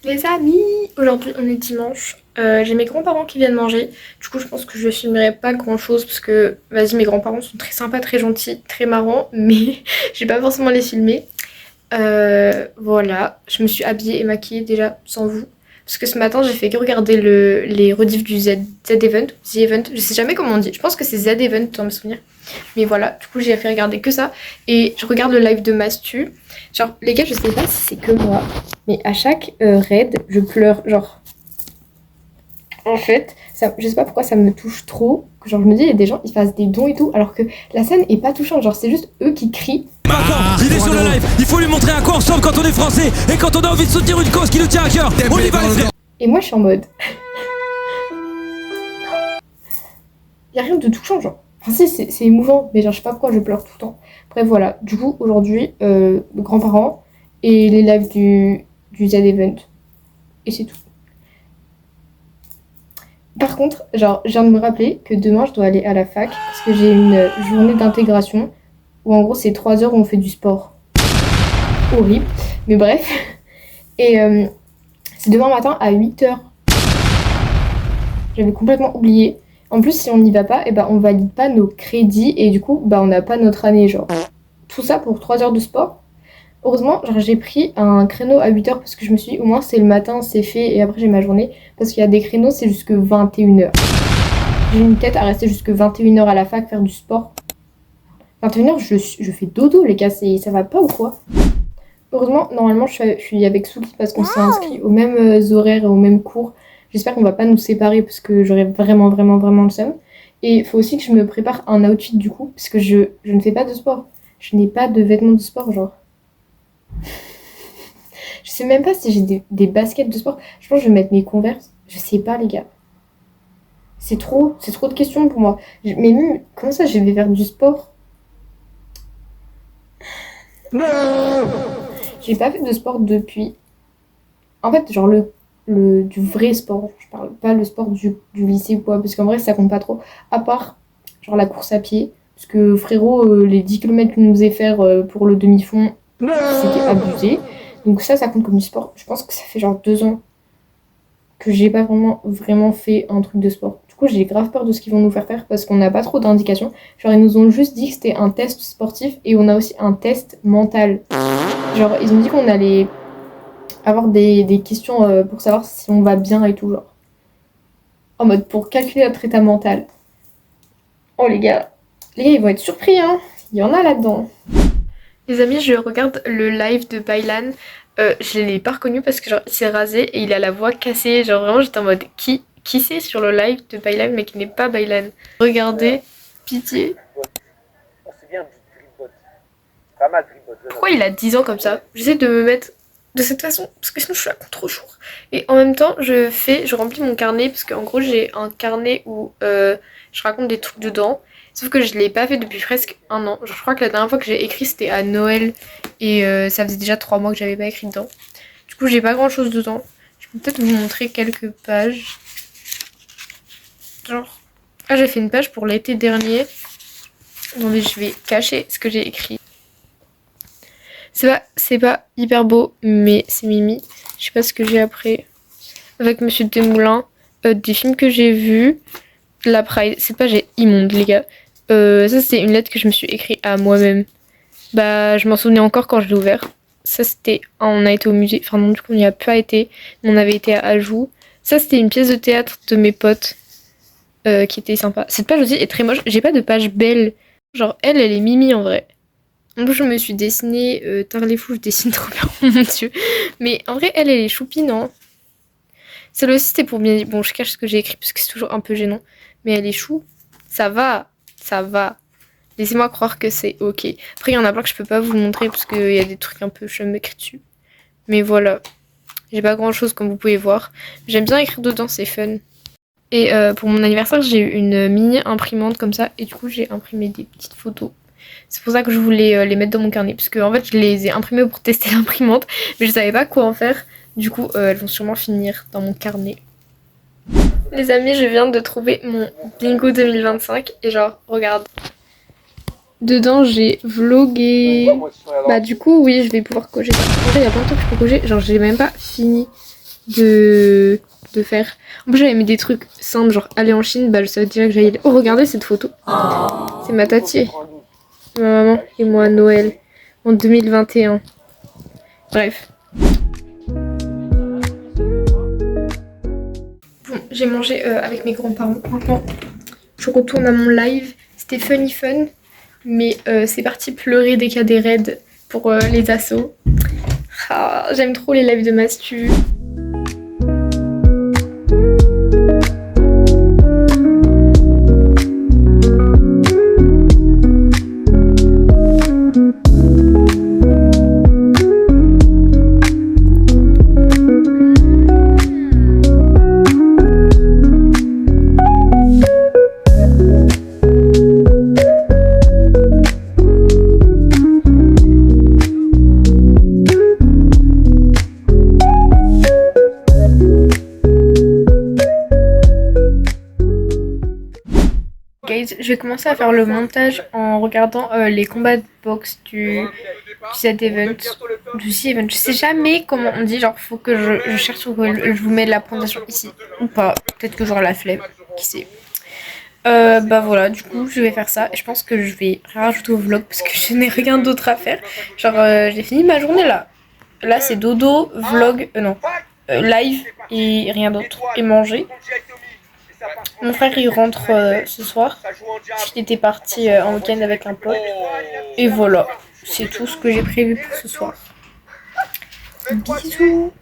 Les amis, aujourd'hui on est dimanche. J'ai mes grands-parents qui viennent manger. Du coup, je pense que je filmerai pas grand-chose parce que, vas-y, mes grands-parents sont très sympas, très gentils, très marrants, mais je vais pas forcément les filmer. Voilà, je me suis habillée et maquillée déjà sans vous. Parce que ce matin, j'ai fait que regarder les rediffs du Z-Event, The Event, je sais jamais comment on dit. Je pense que c'est Z-Event dans mes souvenirs. Mais voilà, du coup, j'ai fait regarder que ça. Et je regarde le live de Mastu. Genre, les gars, je sais pas si c'est que moi, mais à chaque raid, je pleure. Genre, en fait, ça, je sais pas pourquoi ça me touche trop. Que genre, je me dis, il y a des gens, ils fassent des dons et tout, alors que la scène est pas touchante. Genre, c'est juste eux qui crient. Il est sur le live, il faut lui montrer à quoi on ressemble quand on est français et quand on a envie de soutenir une cause qui nous tient à cœur. On y va les frères. Et moi, je suis en mode. Il y a rien de touchant, genre. Enfin, si, c'est émouvant, mais genre, je sais pas pourquoi je pleure tout le temps. Bref, voilà. Du coup, aujourd'hui, mes grands-parents et les lives du Z-Event. Et c'est tout. Par contre, genre, je viens de me rappeler que demain, je dois aller à la fac parce que j'ai une journée d'intégration où, en gros, c'est 3 heures où on fait du sport. Horrible. Mais bref. Et c'est demain matin à 8 heures. J'avais complètement oublié. En plus, si on n'y va pas, eh ben, on valide pas nos crédits et du coup, bah, on n'a pas notre année. Genre, tout ça pour 3 heures de sport. Heureusement, genre, j'ai pris un créneau à 8 heures parce que je me suis dit, au moins, c'est le matin, c'est fait et après, j'ai ma journée. Parce qu'il y a des créneaux, c'est jusque 21 heures. J'ai une tête à rester jusque 21 heures à la fac, faire du sport. 21 heures, je fais dodo, les gars, ça va pas ou quoi? Heureusement, normalement, je suis avec Souki parce qu'on s'est inscrit aux mêmes horaires et aux mêmes cours. J'espère qu'on va pas nous séparer parce que j'aurais vraiment, vraiment, vraiment le seum. Et il faut aussi que je me prépare un outfit du coup, parce que je ne fais pas de sport. Je n'ai pas de vêtements de sport, genre. Je sais même pas si j'ai des baskets de sport. Je pense que je vais mettre mes Converse. Je sais pas, les gars. C'est trop de questions pour moi. Mais même, comment ça, je vais faire du sport? J'ai pas fait de sport depuis. En fait, genre du vrai sport. Je parle pas le sport du lycée ou quoi, parce qu'en vrai, ça compte pas trop. À part, genre la course à pied. Parce que frérot, les 10 km qu'on nous faisait faire pour le demi-fond, c'était abusé. Donc ça compte comme du sport. Je pense que ça fait genre 2 ans que j'ai pas vraiment fait un truc de sport. Du coup, j'ai grave peur de ce qu'ils vont nous faire faire parce qu'on n'a pas trop d'indications. Genre, ils nous ont juste dit que c'était un test sportif et on a aussi un test mental. Genre, ils ont dit qu'on allait avoir des questions pour savoir si on va bien et tout, genre. En mode pour calculer notre état mental. Oh les gars, ils vont être surpris, hein. Il y en a là-dedans. Les amis, je regarde le live de Baylan. Je l'ai pas reconnu parce que genre il s'est rasé et il a la voix cassée. Genre vraiment j'étais en mode qui c'est sur le live de Baylan mais qui n'est pas Baylan. Regardez, pitié. On se souvient du Dreambot. Pas mal Dreambot. Pourquoi il a 10 ans comme ça? J'essaie de me mettre de cette façon parce que sinon je suis à contre-jour. Et en même temps je remplis mon carnet parce qu'en gros j'ai un carnet où je raconte des trucs dedans. Sauf que je l'ai pas fait depuis presque un an. Genre, je crois que la dernière fois que j'ai écrit c'était à Noël et ça faisait déjà 3 mois que j'avais pas écrit dedans. Du coup j'ai pas grand chose dedans. Je peux peut-être vous montrer quelques pages. Genre, ah j'ai fait une page pour l'été dernier. Attendez, je vais cacher ce que j'ai écrit. C'est pas hyper beau, mais c'est Mimi. Je sais pas ce que j'ai après. Avec Monsieur Desmoulins. Des films que j'ai vus. La Pride. Cette page est immonde, les gars. Ça, c'était une lettre que je me suis écrite à moi-même. Bah, je m'en souvenais encore quand je l'ai ouvert. Ça, c'était. On a été au musée. Enfin, non, du coup, on n'y a pas été. Mais on avait été à Ajoux. Ça, c'était une pièce de théâtre de mes potes. Qui était sympa. Cette page aussi est très moche. J'ai pas de page belle. Genre, elle est Mimi en vrai. En plus, je me suis dessinée tard les fous, je dessine trop bien, mon dieu. Mais en vrai, elle est choupie, non? Celle-là aussi, c'était pour bien. Bon, je cache ce que j'ai écrit parce que c'est toujours un peu gênant. Mais elle est chou. Ça va, ça va. Laissez-moi croire que c'est ok. Après, il y en a plein que je peux pas vous montrer parce qu'il y a des trucs un peu je m'écris dessus. Mais voilà. J'ai pas grand chose comme vous pouvez voir. J'aime bien écrire dedans, c'est fun. Et pour mon anniversaire, j'ai eu une mini imprimante comme ça. Et du coup, j'ai imprimé des petites photos. C'est pour ça que je voulais les mettre dans mon carnet. Parce que en fait, je les ai imprimées pour tester l'imprimante. Mais je savais pas quoi en faire. Du coup, elles vont sûrement finir dans mon carnet. Les amis, je viens de trouver mon bingo 2025 et genre, regarde. Dedans, j'ai vlogué. Bah du coup, oui, je vais pouvoir cocher ça. En vrai, il y a plein de trucs que je peux cocher. Genre, j'ai même pas fini de faire. En plus, j'avais mis des trucs simples, genre aller en Chine, bah je savais déjà que j'allais. Oh, regardez cette photo. C'est ma tati, ma maman et moi à Noël en 2021. Bref. Bon, j'ai mangé avec mes grands-parents. Maintenant, je retourne à mon live. C'était funny fun, mais c'est parti pleurer dès qu'il y a des raids pour les assos. Ah, j'aime trop les lives de Mastu. Je vais commencer à faire le montage en regardant les combats de boxe du Z-Event, du Z-Event. Je sais jamais comment on dit, genre faut que je cherche sur Google, je vous mets la présentation ici ou pas, peut-être que j'aurai la flemme, qui sait. Bah voilà, du coup je vais faire ça et je pense que je vais rajouter au vlog parce que je n'ai rien d'autre à faire. Genre j'ai fini ma journée là. Là c'est dodo, vlog, live et rien d'autre. Et manger. Mon frère il rentre ce soir. Il était parti en week-end avec un pote. Et voilà, c'est tout ce que j'ai prévu pour ce soir. Bisous.